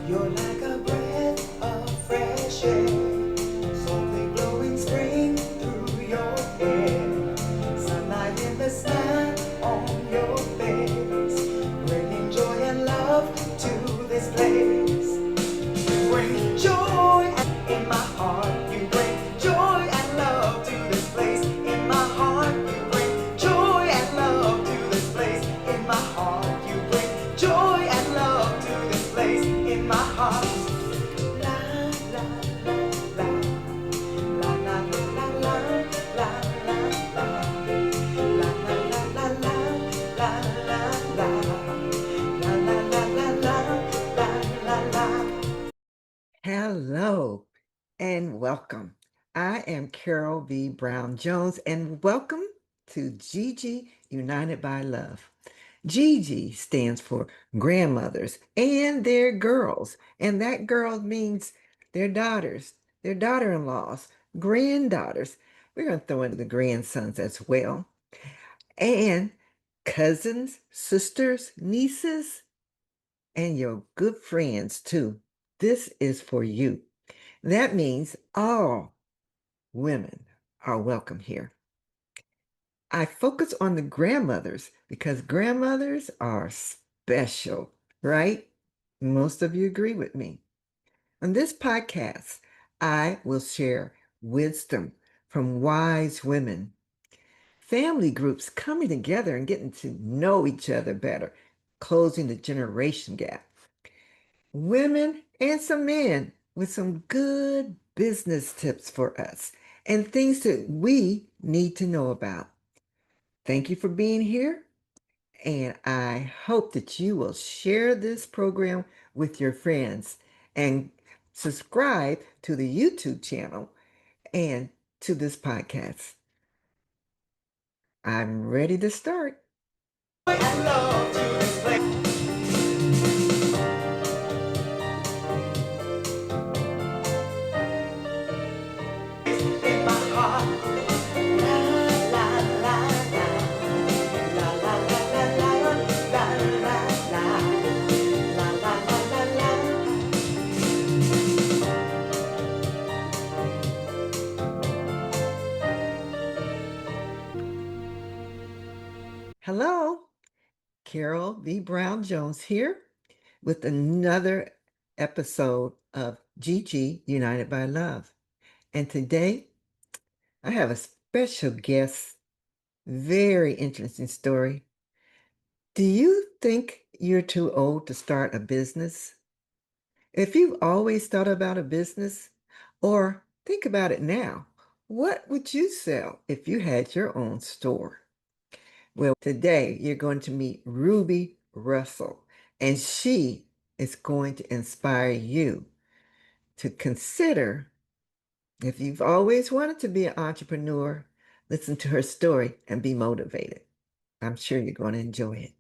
You're like a breath of fresh air, softly blowing spring through your hair. Sunlight in the sky on your face, bringing joy and love to this place. You bring joy in my heart. You bring joy and love to this place. In my heart, you bring joy and love to this place. In my heart, you bring joy and love to this place. In my heart. La la la la la la la la la la la la la la la la la la la. Hello and welcome. I am Carol V. Brown Jones, and welcome to Gigi United by Love. Gigi stands for grandmothers and their girls, and that girl means their daughters, their daughter-in-laws, granddaughters. We're going to throw in the grandsons as well, and cousins, sisters, nieces, and your good friends too. This is for you. That means all women are welcome here. I focus on the grandmothers because grandmothers are special, right? Most of you agree with me. On this podcast, I will share wisdom from wise women, family groups coming together and getting to know each other better, closing the generation gap. Women and some men with some good business tips for us and things that we need to know about. Thank you for being here, and I hope that you will share this program with your friends and subscribe to the YouTube channel and to this podcast. I'm ready to start. Hello, Carol V. Brown Jones here with another episode of GG United by Love. And today I have a special guest, very interesting story. Do you think you're too old to start a business? If you've always thought about a business, or think about it now, what would you sell if you had your own store? Well, today you're going to meet Ruby Russell, and she is going to inspire you to consider if you've always wanted to be an entrepreneur, listen to her story and be motivated. I'm sure you're going to enjoy it.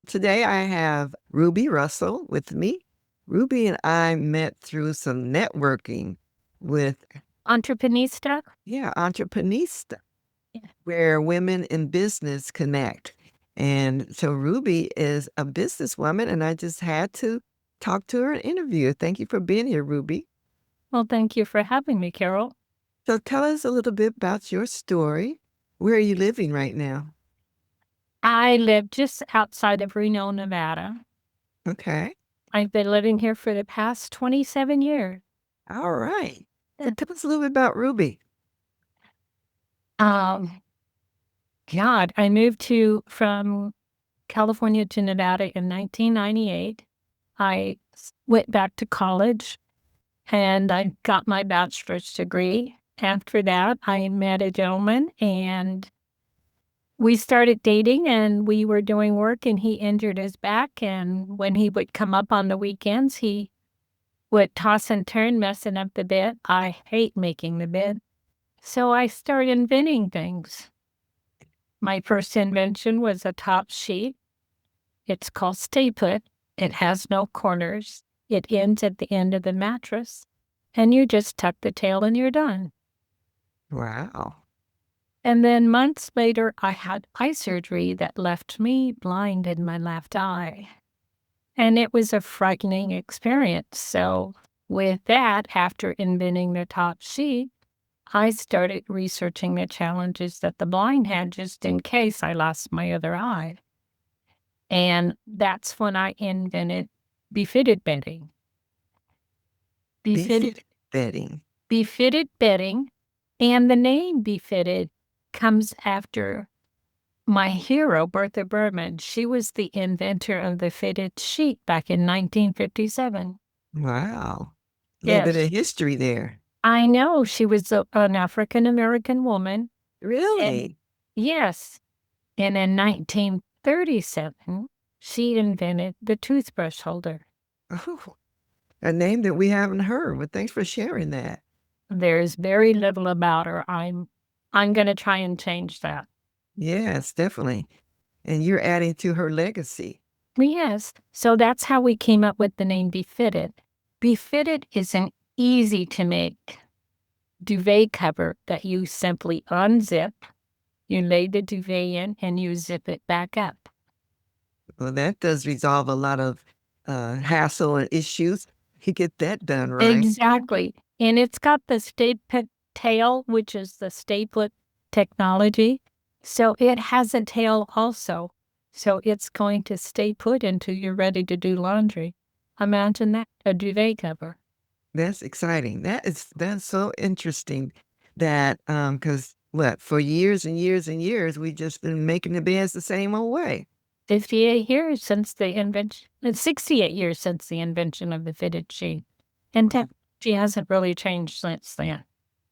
Today I have Ruby Russell with me. Ruby and I met through some networking with Entreprenista? Entreprenista, Yeah. where women in business connect. And so Ruby is a businesswoman, and I just had to talk to her and interview her. Thank you for being here, Ruby. Well, thank you for having me, Carol. So tell us a little bit about your story. Where are you living right now? I live just outside of Reno, Nevada. Okay. I've been living here for the past 27 years. All right. So Yeah. tell us a little bit about Ruby. God, I moved from California to Nevada in 1998. I went back to college and I got my bachelor's degree. After that, I met a gentleman and we started dating and we were doing work and he injured his back. And when he would come up on the weekends, he would toss and turn, messing up the bed. I hate making the bed. So I started inventing things. My first invention was a top sheet. It's called Stay Put. It has no corners. It ends at the end of the mattress. And you just tuck the tail and you're done. Wow. And then months later, I had eye surgery that left me blind in my left eye. And it was a frightening experience. So, with that, after inventing the top sheet, I started researching the challenges that the blind had just in case I lost my other eye. And that's when I invented befitted bedding. Befitted, Befit bedding. befitted bedding. And the name befitted comes after my hero, Bertha Berman. She was the inventor of the fitted sheet back in 1957. Wow. A little bit Yes. of history there. I know she was an African American woman. And Really? yes. And in 1937, she invented the toothbrush holder. Oh, a name that we haven't heard. Well, thanks for sharing that. There's very little about her. I'm going to try and change that. Yes, definitely. And you're adding to her legacy. Yes. So that's how we came up with the name Befitted. Befitted is an easy to make duvet cover that you simply unzip. You lay the duvet in and you zip it back up. Well, that does resolve a lot of hassle and issues. You get that done right. Exactly. And it's got the staple tail, which is the staplet technology. So it has a tail also. So it's going to stay put until you're ready to do laundry. Imagine that, a duvet cover. That's exciting. That's so interesting that because what, for years and years and years we just been making the beds the same old way. 58 years since the invention, 68 years since the invention of the fitted sheet. And technology hasn't really changed since then.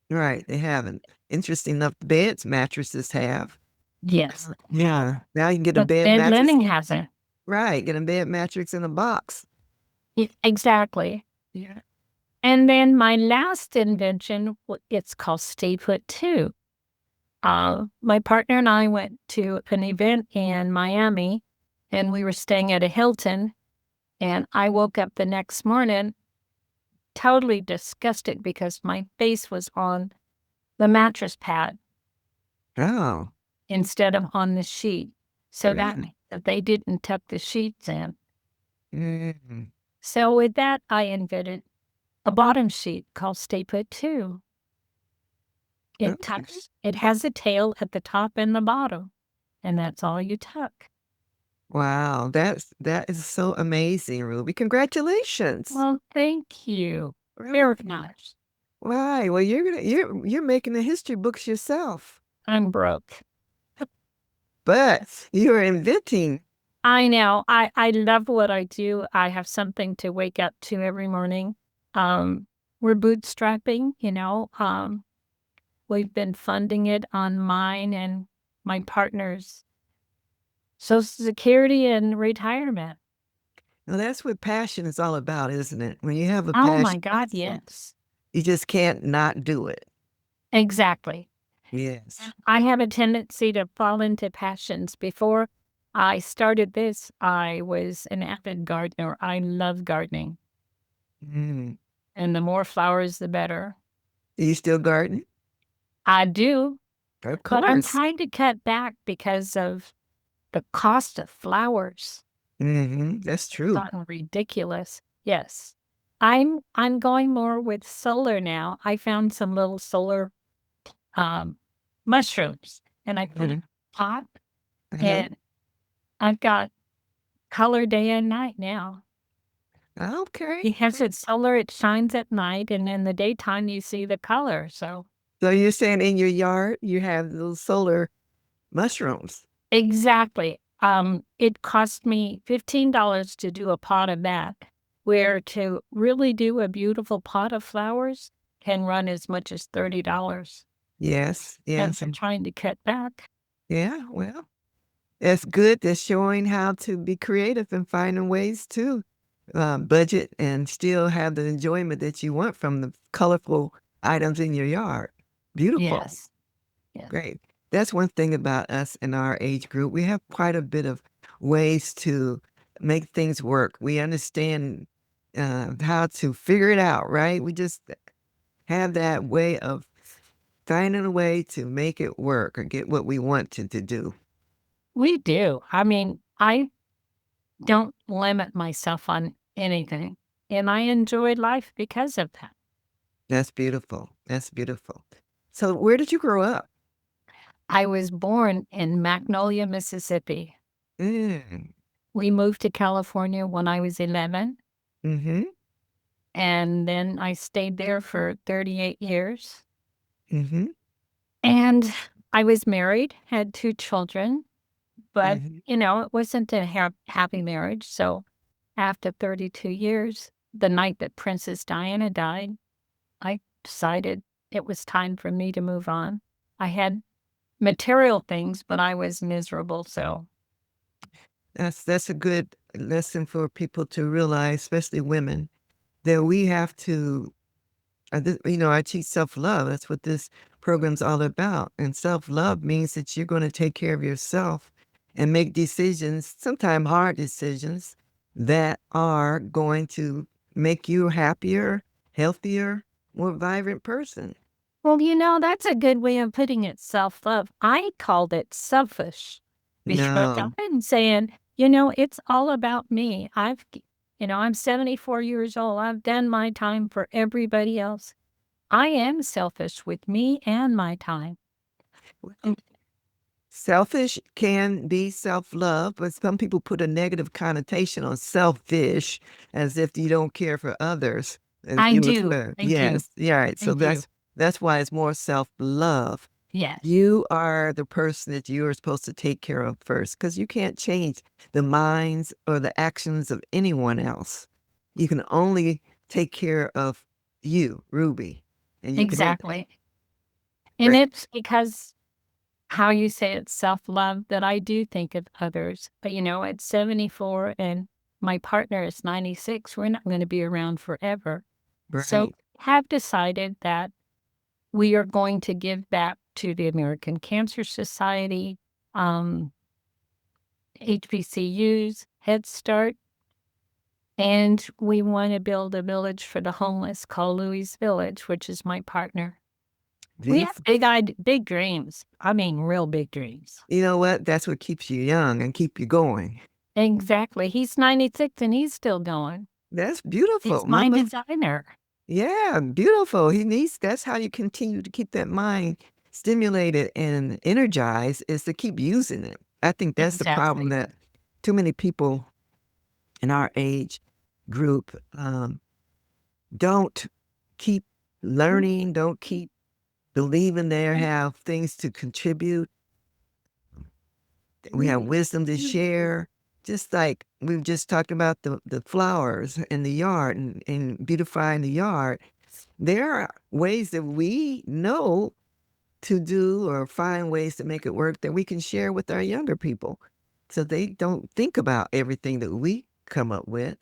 Right, they haven't. Interesting enough, beds, mattresses have. Yes. Yeah. Now you can get a But bed bed mattress. linen hasn't. Right, get a bed mattress in a box. Exactly. Yeah. And then my last invention, it's called Stay Put 2. My partner and I went to an event in Miami, and we were staying at a Hilton, and I woke up the next morning totally disgusted because my face was on the mattress pad Oh, instead of on the sheet. So that really? meant that they didn't tuck the sheets in. Mm, So with that, I invented a bottom sheet called Stay Put 2. It okay. tucks. It has a tail at the top and the bottom, and that's all you tuck. Wow, that is so amazing, Ruby. Congratulations. Well, thank you Right. very much. Right. Well, you're making the history books yourself, I'm broke. but you're inventing. I know. I love what I do. I have something to wake up to every morning. Um, we're bootstrapping, we've been funding it on mine and my partner's Social Security and retirement. Well, that's what passion is all about, isn't it? When you have a Oh my passion, God, yes. you just can't not do it. Exactly. Yes. I have a tendency to fall into passions. Before I started this, I was an avid gardener. I love gardening, Mm. and the more flowers, the better. Are you still gardening? I do, Of but I'm course. trying to cut back because of the cost of flowers. That's It's true. gotten ridiculous. Yes. I'm going more with solar now. I found some little solar um mushrooms and I put it in Mhm. a pot Uh-huh. and I've got color day and night now. Okay. Because it's solar, it shines at night, and in the daytime, you see the color. So, So you're saying in your yard you have those solar mushrooms? exactly. It cost me $15 to do a pot of that, where to really do a beautiful pot of flowers can run as much as $30. Yes. And Yes. I'm trying to cut back. Yeah. Well, that's good. That's showing how to be creative and finding ways to budget and still have the enjoyment that you want from the colorful items in your yard. Beautiful. Yes. Yes. Great. That's one thing about us in our age group. We have quite a bit of ways to make things work. We understand how to figure it out, right? We just have that way of finding a way to make it work or get what we want to do. We do. I mean, don't limit myself on anything. And I enjoyed life because of that. That's beautiful. That's beautiful. So where did you grow up? I was born in Magnolia, Mississippi. Mm. We moved to California when I was 11, Mm-hmm. and then I stayed there for 38 years. Mm-hmm. And I was married, had 2 children, but, Mm-hmm. it wasn't a happy marriage. So after 32 years, the night that Princess Diana died, I decided it was time for me to move on. I had material things, but I was miserable. So That's a good lesson for people to realize, especially women, that we have to, I teach self-love. That's what this program's all about. And self-love means that you're going to take care of yourself and make decisions, sometimes hard decisions, that are going to make you a happier, healthier, more vibrant person. well, that's a good way of putting it, self-love. I called it selfish because No, I'm saying, it's all about me. I'm 74 years old. I've done my time for everybody else. I am selfish with me and my time. well, selfish can be self-love, but some people put a negative connotation on selfish as if you don't care for others. And I you look do. for, I do. yes, yeah, right. I So do. that's why it's more self-love. Yes. You are the person that you are supposed to take care of first because you can't change the minds or the actions of anyone else. You can only take care of you, Ruby, and you can Exactly. And bring. it's because how you say it's self-love that I do think of others. But, at 74 and my partner is 96, we're not going to be around forever. So Right. have decided that we are going to give back to the American Cancer Society, um, HBCUs, Head Start, and we want to build a village for the homeless called Louis Village, which is my partner. We have Beautiful. big dreams. I mean, real big dreams. You know what? That's what keeps you young and keep you going. Exactly. He's 96 and he's still going. That's He's beautiful. my Mama, designer. yeah, beautiful. He needs, that's how you continue to keep that mind stimulated and energized is to keep using it. I think that's the problem Exactly. that too many people in our age group don't keep learning, don't keep believing they have things to contribute. We have wisdom to share. Just like we've just talked about the flowers in the yard and beautifying the yard. There are ways that we know to do or find ways to make it work that we can share with our younger people so they don't think about everything that we come up with.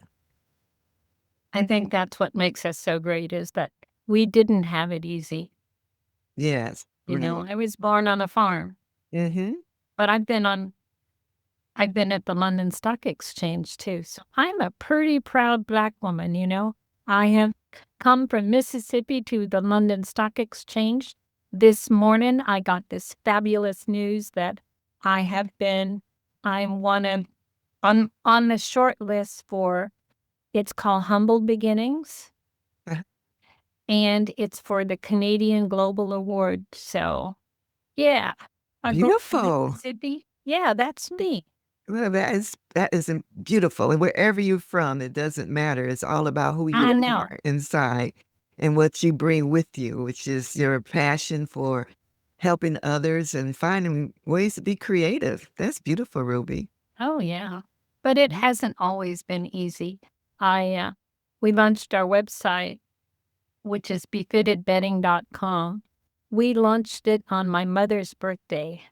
I think that's what makes us so great is that we didn't have it easy. Yes, right. I was born on a farm, Mm-hmm. but I've been at the London Stock Exchange too. So I'm a pretty proud Black woman. I have come from Mississippi to the London Stock Exchange. This morning, I got this fabulous news that I have been, I'm one of, on the short list for, it's called Humble Beginnings, and it's for the Canadian Global Award. So, yeah, a girl from Beautiful. Mississippi. Yeah, that's me. Well, that is beautiful. And wherever you're from, it doesn't matter. It's all about who you I know. are inside and what you bring with you, which is your passion for helping others and finding ways to be creative. That's beautiful, Ruby. Oh, yeah. But it hasn't always been easy. We launched our website, which is befittedbedding.com. We launched it on my mother's birthday.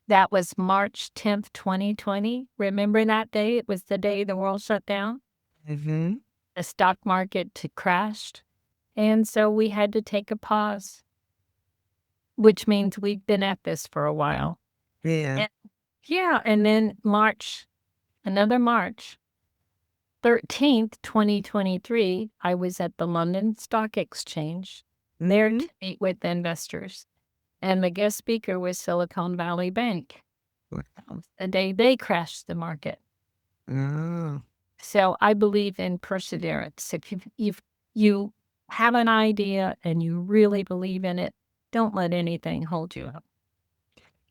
That was March 10th, 2020. Remember that day? It was the day the world shut down. Mm-hmm. The stock market crashed. And so we had to take a pause, which means we've been at this for a while. Yeah. And yeah, and then another March 13th, 2023, I was at the London Stock Exchange there Mm-hmm. to meet with investors. And the guest speaker was Silicon Valley Bank. That was the day they crashed the market. Oh, So I believe in perseverance. If you have an idea and you really believe in it, don't let anything hold you up.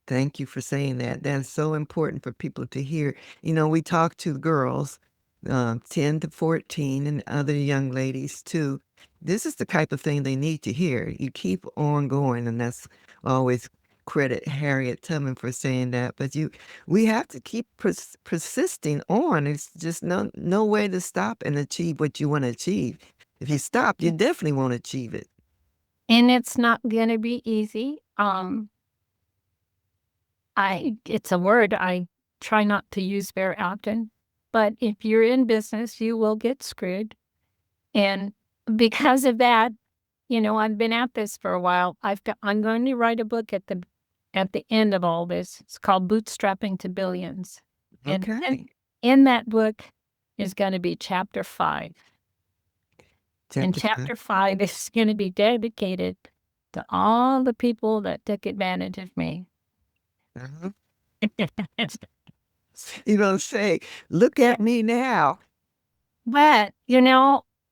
thank you for saying that. That's so important for people to hear. We talk to girls, 10 to 14, and other young ladies too. This is the type of thing they need to hear. You keep on going, and that's always credit Harriet Tubman for saying that. But we have to keep persisting on. It's just no way to stop and achieve what you want to achieve. If you stop, you definitely won't achieve it. And it's not going to be easy. It's a word I try not to use very often, but if you're in business, you will get screwed. And because of that, I've been at this for a while. I'm going to write a book at the end of all this. It's called Bootstrapping to Billions. And Okay. in that book is going to be chapter 5. And Chapter 5. chapter 5 is going to be dedicated to all the people that took advantage of me. Uh-huh. You don't say, look at me now. But,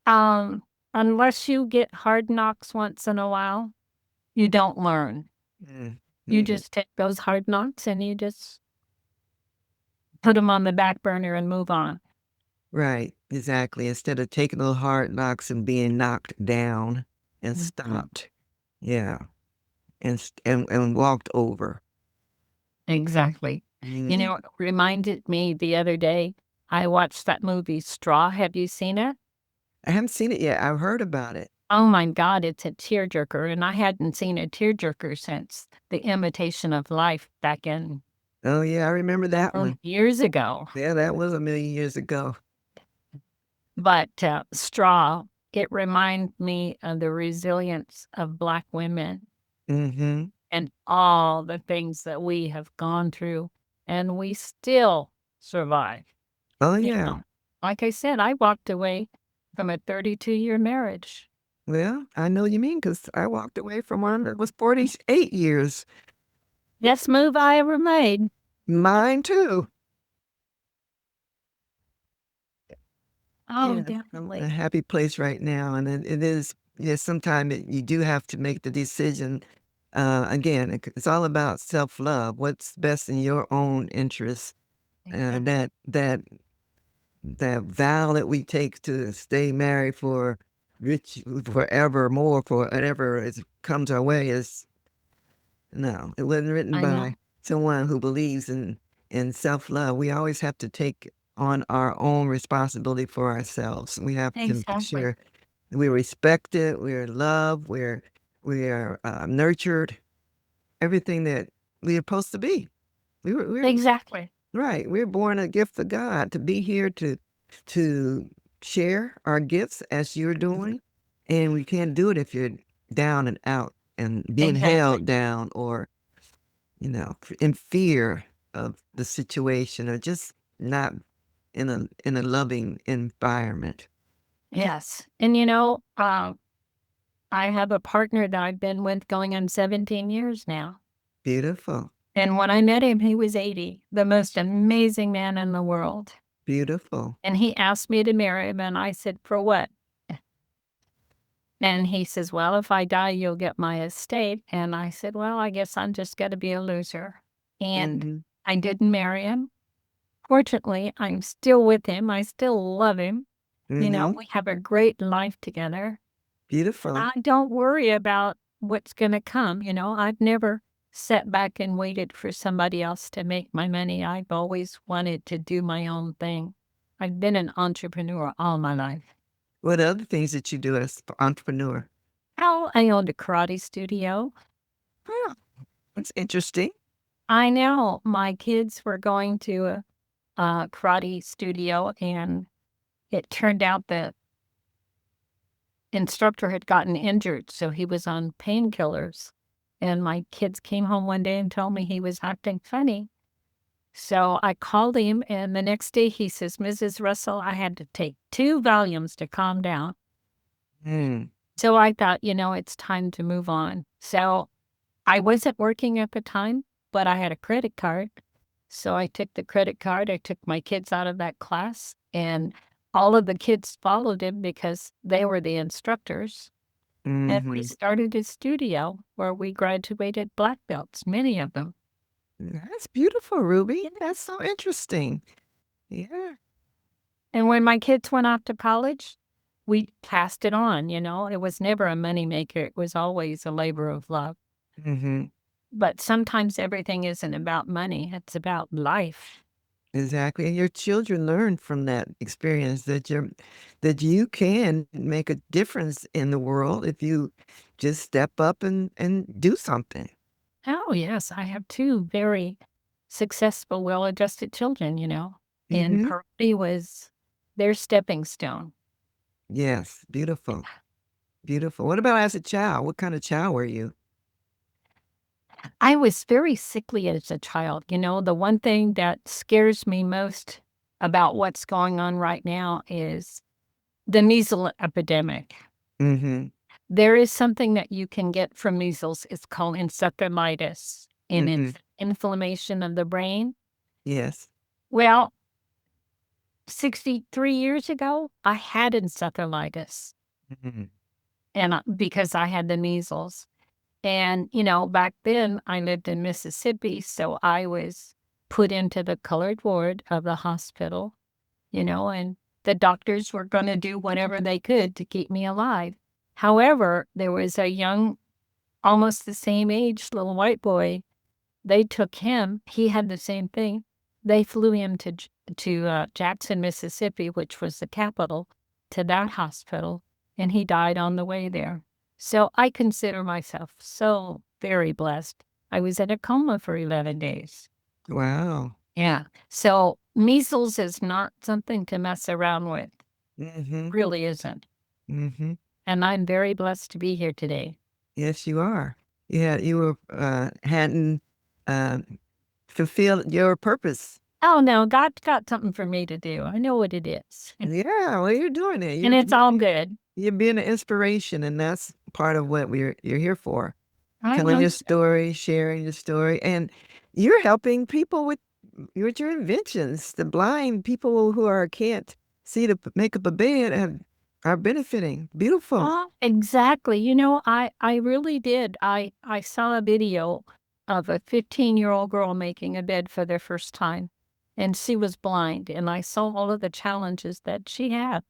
um, unless you get hard knocks once in a while, you don't learn. Mm, You mm. just take those hard knocks and you just put them on the back burner and move on. Right, exactly. Instead of taking those hard knocks and being knocked down and Mhm. stopped. Yeah. And walked over. Exactly. Mm. It reminded me the other day, I watched that movie Straw. Have you seen it? I haven't seen it yet. I've heard about it. Oh my God, it's a tearjerker. And I hadn't seen a tearjerker since The Imitation of Life back in Oh, yeah, I remember that one. years ago. Yeah, that was a million years ago. But Straw, it reminds me of the resilience of Black women Mm-hmm. and all the things that we have gone through, and we still survive. Oh, You yeah. know, like I said, I walked away from a 32-year marriage. Well, I know you mean because I walked away from one that was 48 years. Best move I ever made. Mine too. Oh, Yeah, I'm in a definitely. happy place right now, and it is. Yeah, sometimes you do have to make the decision. Again, it's all about self love. What's best in your own interest? Exactly. That vow that we take to stay married for rich forever more for whatever comes our way is no. It wasn't written I by know. someone who believes in self love. We always have to take on our own responsibility for ourselves. We have to make Exactly. sure we're respected, we're loved, we're nurtured, everything that we're supposed to be. We're Exactly. right. We're born a gift of God to be here to share our gifts as you're doing, and we can't do it if you're down and out and being Exactly. held down or in fear of the situation or just not in a loving environment. Yes. And I have a partner that I've been with going on 17 years now. Beautiful, And when I met him, he was 80, the most amazing man in the world. beautiful. And he asked me to marry him, and I said, "For what?" And he says, "Well, if I die, you'll get my estate." And I said, "Well, I guess I'm just going to be a loser." And Mhm, I didn't marry him. Fortunately, I'm still with him. I still love him. mhm, We have a great life together. beautiful. I don't worry about what's going to come. I've never sat back and waited for somebody else to make my money. I've always wanted to do my own thing. I've been an entrepreneur all my life. What other things that you do as an entrepreneur? Oh, I owned a karate studio. Huh, that's interesting. I know my kids were going to a karate studio, and it turned out the instructor had gotten injured, so he was on painkillers. And my kids came home one day and told me he was acting funny. So I called him, and the next day he says, "Mrs. Russell, I had to take 2 volumes to calm down." Mm, So I thought, it's time to move on. So I wasn't working at the time, but I had a credit card. So I took the credit card, I took my kids out of that class, and all of the kids followed him because they were the instructors. And we Mm-hmm. started a studio where we graduated black belts, many of them. That's beautiful, Ruby. Yeah. That's so interesting. Yeah. And when my kids went off to college, we passed it on, you know. It was never a moneymaker, it was always a labor of love. Mm-hmm. But sometimes everything isn't about money, it's about life. Exactly. And your children learn from that experience that you can make a difference in the world if you just step up and do something. Oh, yes, I have two very successful, well adjusted children, you know, and Mm-hmm. karate was their stepping stone. Yes. Beautiful. Beautiful. What about as a child? What kind of child were you? I was very sickly as a child. You know, the one thing that scares me most about what's going on right now is the measles epidemic. Mm-hmm. There is something that you can get from measles. It's called encephalitis, and Mm-hmm. it's inflammation of the brain. Yes. Well, 63 years ago, I had encephalitis, Mm-hmm. and because I had the measles. And, you know, back then I lived in Mississippi, so I was put into the colored ward of the hospital, you know, and the doctors were going to do whatever they could to keep me alive. However, there was a young, almost the same age little white boy. They took him. He had the same thing. They flew him to Jackson, Mississippi, which was the capital, to that hospital, and he died on the way there. So I consider myself so very blessed. I was in a coma for 11 days. Wow. Yeah. So measles is not something to mess around with. Mm-hmm. Really isn't. Mm-hmm. And I'm very blessed to be here today. Yes, you are. Yeah, you were hadn't uh, fulfilled your purpose. Oh no, God's got something for me to do. I know what it is. Yeah, well, you're doing it. And it's all good. You're being an inspiration, and that's part of what you're here for. I Telling know. your story, sharing your story, and you're helping people with your inventions. The blind people who are can't see to make up a bed are benefiting. Beautiful. Oh, exactly. You know, I really did. I saw a video of a 15-year-old girl making a bed for their first time, and she was blind, and I saw all of the challenges that she had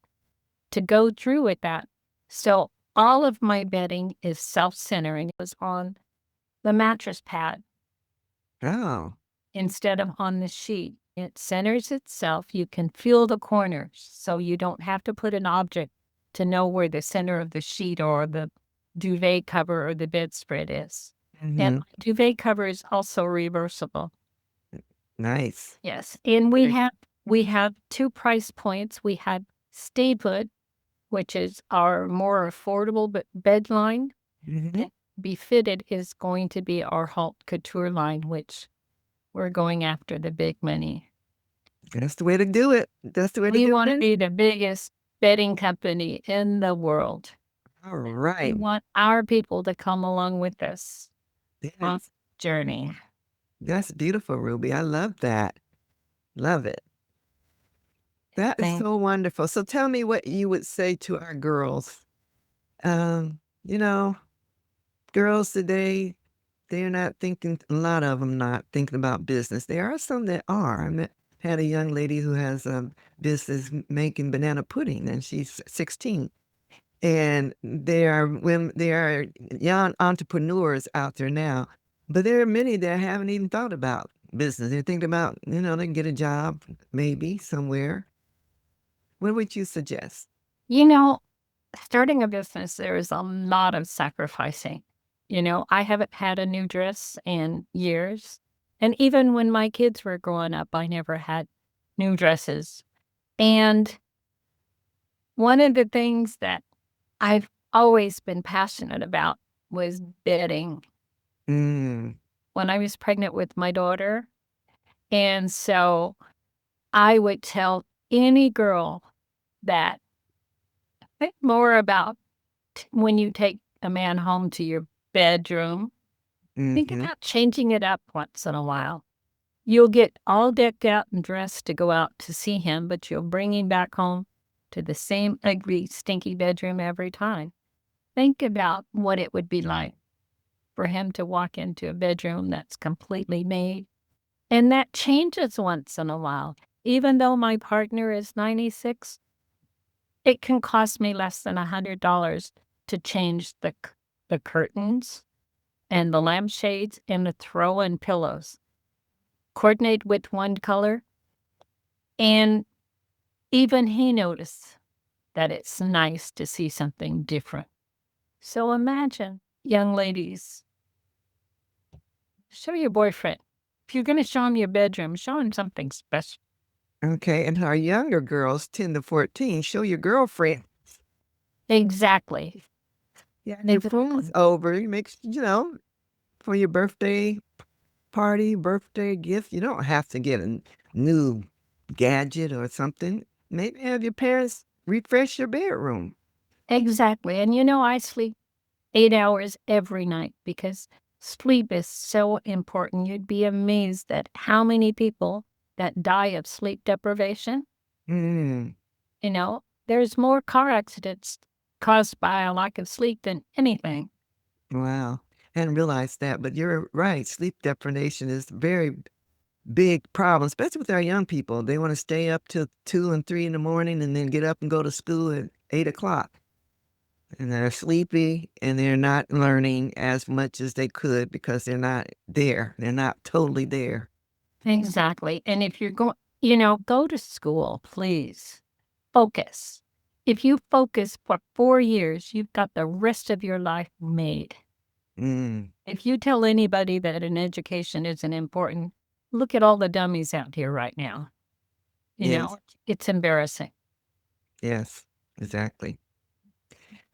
to go through with that. So all of my bedding is self-centering. It was on the mattress pad Oh. instead of on the sheet. It centers itself. You can feel the corners, so you don't have to put an object to know where the center of the sheet or the duvet cover or the bedspread is. And Hmm. duvet cover is also reversible. Nice. Yes. And we have two price points. We have Stay Put, which is our more affordable bed line. Hmm. And Befitted is going to be our Haute Couture line, which we're going after the big money. That's the way to do it. That's the way to We do want to it. be the biggest bedding company in the world. All We right. want our people to come along with us on That's the journey. that's beautiful, Ruby. I love that. Love it. That is Thank so wonderful. So tell me what you would say to our girls. You know, girls today, they're not thinking, a lot of them not thinking about business. There are some that are. Had a young lady who has a business making banana pudding, and she's 16. And there are women, there are young entrepreneurs out there now, but there are many that haven't even thought about business. They're thinking about, they can get a job maybe somewhere. What would you suggest? You know, starting a business, there is a lot of sacrificing. You know, I haven't had a new dress in years. And even when my kids were growing up, I never had new dresses. And one of the things that I've always been passionate about was bedding Mm, when I was pregnant with my daughter. And so I would tell any girl that think more about when you take a man home to your bedroom, think mm-hmm. about changing it up once in a while. You'll get all decked out and dressed to go out to see him, but you'll bring him back home to the same ugly, stinky bedroom every time. Think about what it would be like for him to walk into a bedroom that's completely made. And that changes once in a while. Even though my partner is 96, it can cost me less than $100 to change the curtains and the lampshades and the throw-in pillows. Coordinate with one color, and even he noticed that it's nice to see something different. So imagine, young ladies, show your boyfriend. If you're going to show him your bedroom, show him something special. Okay, and our younger girls, 10 to 14, show your girlfriend. Exactly. Yeah, and if it's over, you make, for your birthday party, birthday gift, you don't have to get a new gadget or something. Maybe have your parents refresh your bedroom. Exactly. And you know, I sleep 8 hours every night because sleep is so important. You'd be amazed at how many people that die of sleep deprivation. Mm, You know, there's more car accidents caused by a lack of sleep than anything. wow. I hadn't realized that, but you're right. Sleep deprivation is very big problem, especially with our young people. They want to stay up till 2 and 3 in the morning and then get up and go to school at 8 o'clock. And they're sleepy and they're not learning as much as they could because they're not there. They're not totally there. Exactly. And if you're going, go to school, please. Focus. If you focus for 4 years, you've got the rest of your life made. Mm, If you tell anybody that an education isn't important, look at all the dummies out here right now. yes, It's embarrassing. yes, exactly.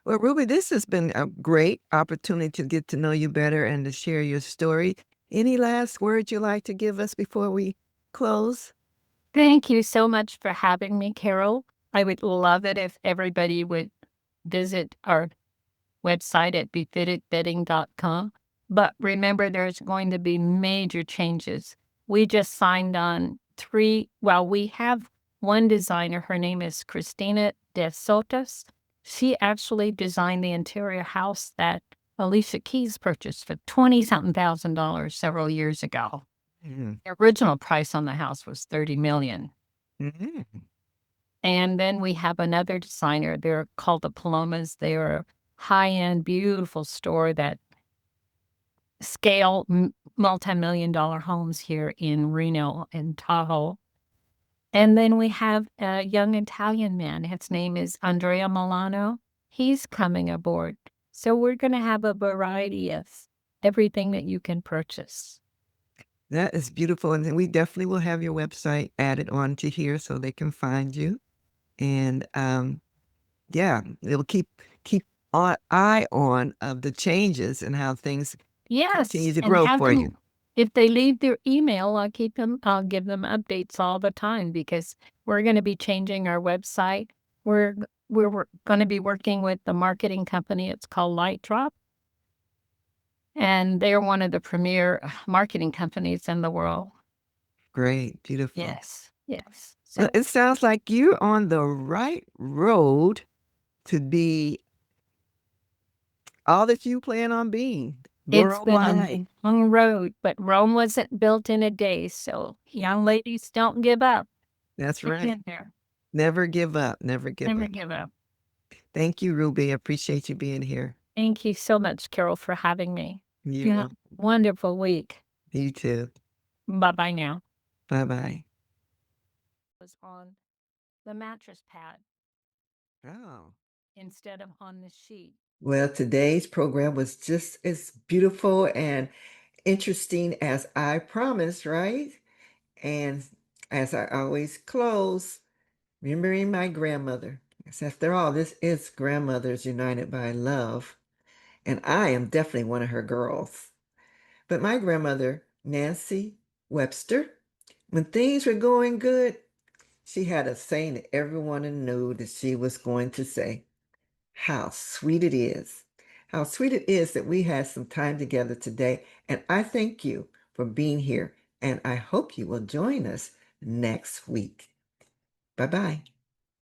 Well, Ruby, this has been a great opportunity to get to know you better and to share your story. Any last words you'd like to give us before we close? Thank you so much for having me, Carol. I would love it if everybody would visit our website at befittedbedding.com. But remember, there's going to be major changes. We just signed on we have one designer. Her name is Christina De Sotos. She actually designed the interior house that Alicia Keys purchased for 20 something thousand dollars several years ago. Mm, The original price on the house was 30 million. mm, And then we have another designer. They're called the Palomas. They are a high-end, beautiful store that scale multi-million dollar homes here in Reno and Tahoe. And then we have a young Italian man. His name is Andrea Milano. He's coming aboard. So we're going to have a variety of everything that you can purchase. that is beautiful. And we definitely will have your website added on to here so they can find you. And yeah, it'll keep an eye on of the changes and how things Yes, continue to and grow have for you. them if they leave their email, I'll give them updates all the time because we're gonna be changing our website. We're gonna be working with the marketing company. It's called Light Drop, and they're one of the premier marketing companies in the world. Great, beautiful. Yes, yes. Well, So it sounds like you're on the right road to be all that you plan on being it's been worldwide. a long road, but Rome wasn't built in a day. So young ladies, don't give up. That's Hang right. in there. Never give up. Never give Never up. give up. Thank you, Ruby. I appreciate you being here. Thank you so much, Carol, for having me. You're You have welcome. a wonderful week. You too. Bye bye now. Bye bye. Was on the mattress pad Oh. instead of on the sheet. Well, today's program was just as beautiful and interesting as I promised, right? And as I always close, remembering my grandmother. Yes, after all, this is Grandmothers United by Love, and I am definitely one of her girls. But my grandmother, Nancy Webster, when things were going good, she had a saying that everyone knew that she was going to say. How sweet it is. How sweet it is that we had some time together today. And I thank you for being here and I hope you will join us next week. Bye-bye.